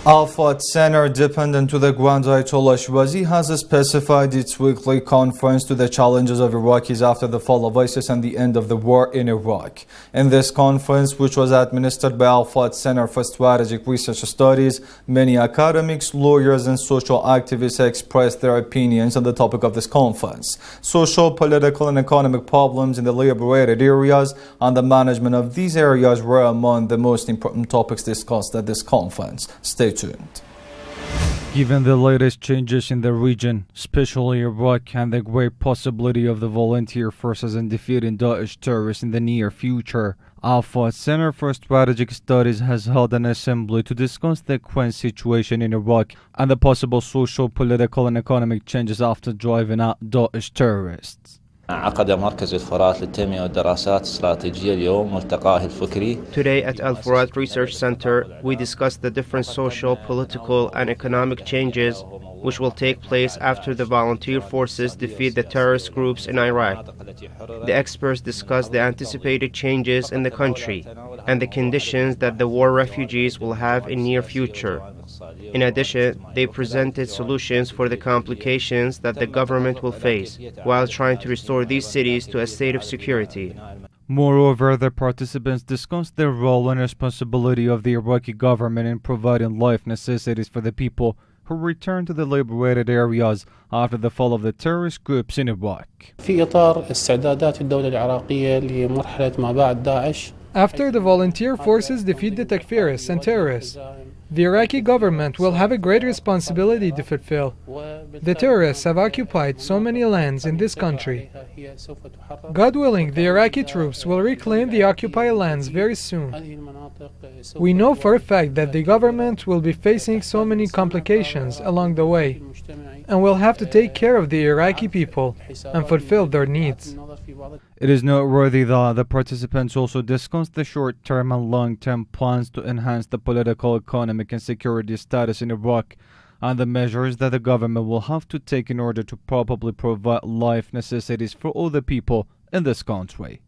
Al-Furat Center, dependent to the Grand Ayatollah Shirazi, has specified its weekly conference to the challenges of Iraqis after the fall of ISIS and the end of the war in Iraq. In this conference, which was administered by Al-Furat Center for Strategic Research Studies, many academics, lawyers and social activists expressed their opinions on the topic of this conference. Social, political and economic problems in the liberated areas and the management of these areas were among the most important topics discussed at this conference. Stay tuned. Given the latest changes in the region, especially Iraq, and the great possibility of the volunteer forces in defeating Daesh terrorists in the near future, Al-Furat Center for Strategic Studies has held an assembly to discuss the current situation in Iraq and the possible social, political and economic changes after driving out Daesh terrorists. عقد مركز الفرات للتنمية والدراسات الاستراتيجية اليوم ملتقاه الفكري. Today at Al-Furat Research Center, we discussed the different social, political and economic changes which will take place after the volunteer forces defeat the terrorist groups in Iraq. The experts discussed the anticipated changes in the country and the conditions that the war refugees will have in near future. In addition, they presented solutions for the complications that the government will face while trying to restore these cities to a state of security. Moreover, the participants discussed the role and responsibility of the Iraqi government in providing life necessities for the people who returned to the liberated areas after the fall of the terrorist groups in Iraq. في إطار استعدادات الدولة العراقية لمرحلة ما بعد داعش. After the volunteer forces defeat the takfirists and terrorists, the Iraqi government will have a great responsibility to fulfill. The terrorists have occupied so many lands in this country. God willing, the Iraqi troops will reclaim the occupied lands very soon. We know for a fact that the government will be facing so many complications along the way, and will have to take care of the Iraqi people and fulfill their needs. It is noteworthy that the participants also discussed the short-term and long-term plans to enhance the political, economic and security status in Iraq and the measures that the government will have to take in order to properly provide life necessities for all the people in this country.